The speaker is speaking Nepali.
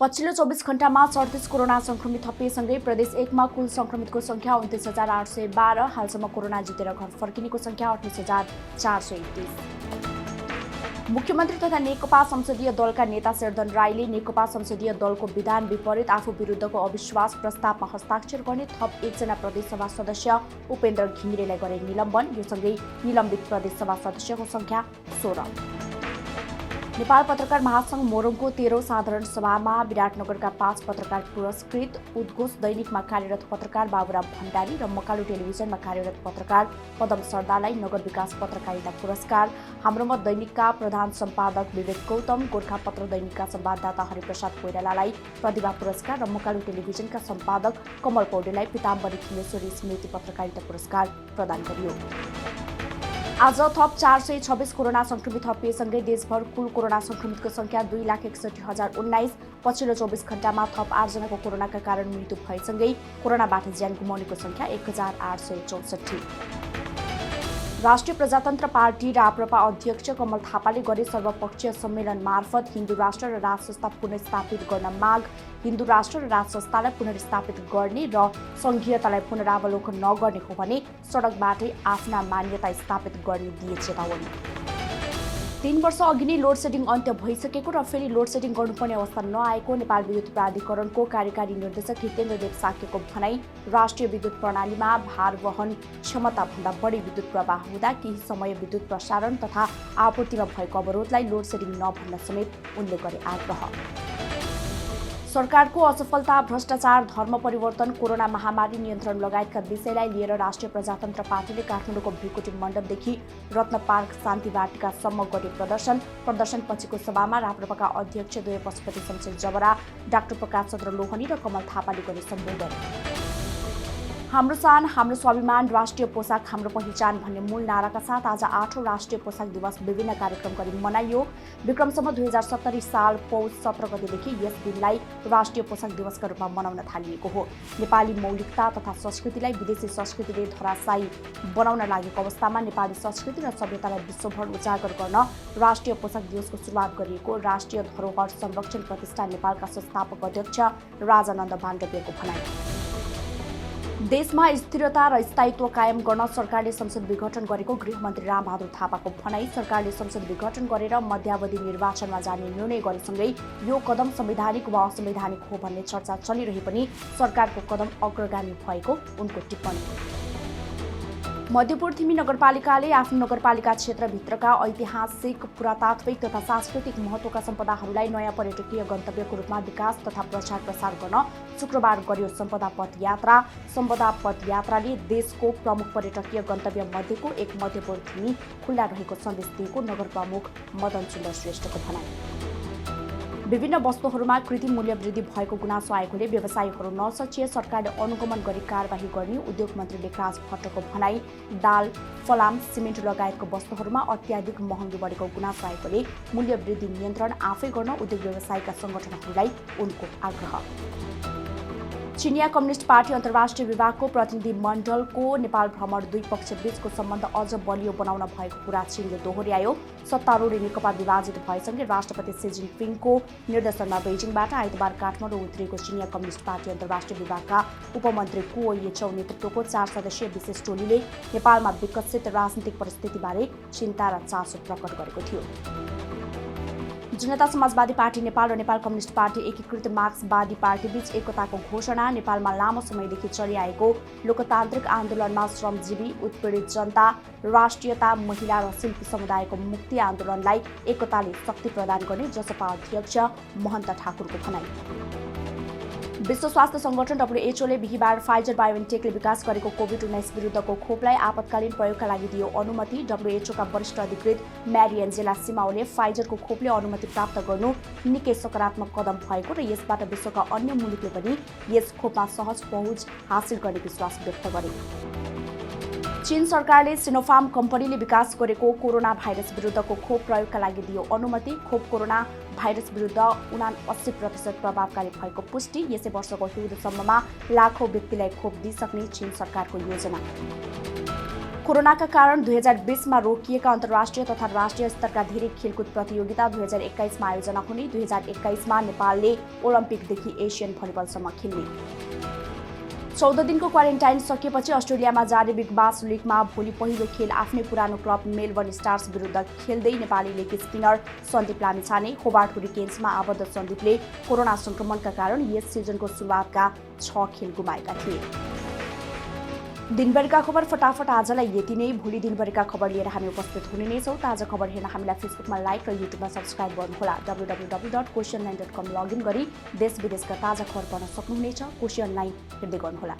पछिल्लो 24 घण्टामा 38 कोरोना संक्रमित थपिएसँगै प्रदेश 1 मा कुल संक्रमितको संख्या 29,812, हालसम्म कोरोना जितेर घर फर्किनेको संख्या 28,431। मुख्यमन्त्री तथा नेकपा संसदीय दलका नेता शेरधन राईले नेकपा संसदीय दलको विधान विपरीत आफू विरुद्धको अविश्वास प्रस्तावमा हस्ताक्षर गर्ने थप एकजना प्रदेशसभा सदस्य उपेन्द्र घिमिरेलाई गरे निलम्बन। यो सँगै निलम्बित प्रदेशसभा सदस्यको संख्या 16। नेपाल पत्रकार महासंघ मोरङको 13औं साधारण सभामा विराटनगरका 5 पत्रकार पुरस्कृत। उद्घोष दैनिकमा कार्यरत पत्रकार बाबुराम भण्डारी र मकालु टेलिभिजनमा कार्यरत पत्रकार पदम सरदारलाई नगर विकास पत्रकारिता पुरस्कार। हाम्रो मत दैनिकका प्रधान सम्पादक विवेक गौतम, गोरखापत्र दैनिकका संवाददाता हरिप्रसाद कोइरालालाई प्रतिभा पुरस्कार र मकालु टेलिभिजनका सम्पादक कमल पौडेललाई पीताम्बरी खिलेश्वरी स्मृति पत्रकारिता पुरस्कार प्रदान गरियो। आज थप 426 कोरोना संक्रमित थपिएसँगै देशभर कुल कोरोना संक्रमितको संख्या 2,61,019। पछिल्लो 24 घण्टामा थप 8 जनाको कोरोनाका कारण मृत्यु भएसँगै कोरोनाबाट ज्यान गुमाउनेको संख्या 1,864। राष्ट्रिय प्रजातन्त्र पार्टी राप्रपा अध्यक्ष कमल थापाले गरे सर्वपक्षीय सम्मेलन मार्फत हिन्दू राष्ट्र र राज संस्था पुनर्स्थापित गर्न माग। हिन्दू राष्ट्र र राज संस्थालाई पुनर्स्थापित गर्ने र संघीयतालाई पुनरावलोकन नगर्ने हो भने सडकबाटै आफ्ना मान्यता स्थापित गर्ने दिए चेतावनी। 3 वर्ष अघि नै लोड सेडिङ अन्त्य भइसकेको र फेरि लोड सेडिङ गर्नुपर्ने अवस्था नआएको नेपाल विद्युत प्राधिकरणको कार्यकारी निर्देशक हितेन्द्र देव साक्यको भनाई। राष्ट्रिय विद्युत प्रणालीमा भार वहन क्षमताभन्दा बढी विद्युत प्रवाह हुँदा केही समय विद्युत प्रसारण तथा आपूर्तिमा भएको अवरोधलाई लोड सेडिङ नभन्न समेत उनले गरे आग्रह। सरकारको असफलता, भ्रष्टाचार, धर्म परिवर्तन, कोरोना महामारी नियन्त्रण लगायतका विषयलाई लिएर राष्ट्रिय प्रजातन्त्र पार्टीले काठमाडौँको भ्युकुटी मण्डपदेखि रत्न पार्क शान्ति वाटिकासम्म गरे प्रदर्शन। प्रदर्शनपछिको सभामा राप्रपाका अध्यक्ष द्वय पशुपति शमशेर जबरा, डाक्टर प्रकाश चन्द्र लोहनी र कमल थापाले गरे सम्बोधन। हाम्रो शान, हाम्रो स्वाभिमान, राष्ट्रिय पोसाक हाम्रो पहिचान भन्ने मूल नाराका साथ आज 8औं राष्ट्रिय पोसाक दिवस विभिन्न कार्यक्रम गरी मनाइयो। विक्रमसम्म 2070 साल पौष 17 गतेदेखि यस दिनलाई राष्ट्रिय पोसाक दिवसका रूपमा मनाउन थालिएको हो। नेपाली मौलिकता तथा संस्कृतिलाई विदेशी संस्कृतिले धराशायी बनाउन लागेको अवस्थामा नेपाली संस्कृति र सभ्यतालाई विश्वभर उजागर गर्न राष्ट्रिय पोसाक दिवसको सुरुवात गरिएको राष्ट्रिय धरोहर संरक्षण प्रतिष्ठान नेपालका संस्थापक अध्यक्ष राजानन्द बाण्डव्यको भनाई। देशमा स्थिरता र स्थायित्व कायम गर्न सरकारले संसद विघटन गरेको गृहमन्त्री रामबहादुर थापाको भनाई। सरकारले संसद विघटन गरेर मध्यावधि निर्वाचनमा जाने निर्णय गरेसँगै यो कदम संवैधानिक वा असंवैधानिक हो भन्ने चर्चा चलिरहे पनि सरकारको कदम अग्रगामी भएको उनको टिप्पणी। मध्यपुर थिमी नगरपालिकाले आफ्नो नगरपालिका क्षेत्रभित्रका ऐतिहासिक, पुरातात्विक तथा सांस्कृतिक महत्त्वका सम्पदाहरूलाई नयाँ पर्यटकीय गन्तव्यको रूपमा विकास तथा प्रचार प्रसार गर्न शुक्रबार गर्यो सम्पदा पथ यात्रा। सम्पदा पथ यात्राले देशको प्रमुख पर्यटकीय गन्तव्य मध्येको एक मध्यपुर थिमी खुल्ला रहेको सन्देश दिएको नगर प्रमुख मदन सुन्दर श्रेष्ठको भनाई। विभिन्न वस्तुहरूमा कृत्रिम मूल्य वृद्धि भएको गुनासो आएकोले व्यवसायीहरू नसचिए सरकारले अनुगमन गरी कारबाही गर्ने उद्योग मन्त्री लेखराज भट्टको भनाई। दाल, फलाम, सिमेन्ट लगायतको वस्तुहरूमा अत्याधिक महँगी बढेको गुनासो आएकोले मूल्य वृद्धि नियन्त्रण आफै गर्न उद्योग व्यवसायका संगठनहरूलाई उनको आग्रह। चिनिया कम्युनिस्ट पार्टी अन्तर्राष्ट्रिय विभागको प्रतिनिधि मण्डलको नेपाल भ्रमण दुई पक्षबीचको सम्बन्ध अझ बलियो बनाउन भएको कुरा चीनले दोहोर्यायो। सत्तारूढ नेकपा विभाजित भएसँगै राष्ट्रपति सी जिनपिङको निर्देशनमा बेजिङबाट आइतबार काठमाडौँ उत्रिएको चिनिया कम्युनिस्ट पार्टी अन्तर्राष्ट्रिय विभागका उपमन्त्री कुओ येचौ नेतृत्वको 4 सदस्यीय विशेष टोलीले नेपालमा विकसित राजनीतिक परिस्थितिबारे चिन्ता र चासो प्रकट गरेको थियो। जनता समाजवादी पार्टी नेपाल र नेपाल कम्युनिस्ट पार्टी एकीकृत मार्क्सवादी पार्टी बीच एकताको घोषणा। नेपालमा लामो समयदेखि चलिआएको लोकतान्त्रिक आन्दोलनमा श्रमजीवी, उत्पीडित जनता, राष्ट्रियता, महिला र शिल्पी समुदायको मुक्ति आन्दोलनलाई एकताले शक्ति प्रदान गर्ने जसपा अध्यक्ष महन्त ठाकुरको भनाई। विश्व स्वास्थ्य संगठन WHO ले बिहीबार फाइजर बायोएनटेकले विकास गरेको कोभिड-19 विरुद्धको खोपलाई आपतकालीन प्रयोगका लागि दियो अनुमति। WHO का वरिष्ठ अधिकृत म्यारी एन्जेला सिमाओले फाइजरको खोपले अनुमति प्राप्त गर्नु निकै सकारात्मक कदम भएको र यसबाट विश्वका अन्य मुलुकले पनि यस खोपमा सहज पहुँच हासिल गर्ने विश्वास व्यक्त गरे। चीन सरकारले सिनोफार्म कम्पनीले विकास गरेको कोरोना भाइरस विरुद्धको खोप प्रयोगका लागि दियो अनुमति। खोप कोरोना भाइरस विरुद्ध 79% प्रभावकारी भएको पुष्टि। यसै वर्षको हिउँदसम्ममा लाखौं व्यक्तिलाई खोप दिइसक्ने चीन सरकारको योजना। कोरोनाका कारण 2020मा रोकिएका अन्तर्राष्ट्रिय तथा राष्ट्रिय स्तरका धेरै खेलकुद प्रतियोगिता 2021मा आयोजना हुने। 2021मा नेपालले ओलम्पिकदेखि एसियन भलिबलसम्म खेल्ने। 14 दिनको क्वारेन्टाइन सकिएपछि अस्ट्रेलियामा जारी बिग बास लिगमा भोलि पहिलो खेल आफ्नै पुरानो क्लब मेलबर्न स्टार्स विरुद्ध खेल्दै Nepali leg spinner Sandeep Lamichhane. Hobart हुरिकेन्समा आबद्ध सन्दीपले कोरोना संक्रमणका कारण यस सिजनको सुरुवातका 6 खेल गुमाएका थिए। दिनभरिका खबर फटाफट आजलाई यति नै। भोलि दिनभरिका खबर लिएर हामी उपस्थित हुने नै छौँ। ताजा खबर हेर्न हामीलाई फेसबुकमा लाइक र युट्युबमा सब्स्क्राइब गर्नुहोला। www.कोशी online.com लगइन गरी देश विदेशका ताजा खबर पढ्न सक्नुहुनेछ। कोशी अनलाइन हेर्दै गर्नुहोला।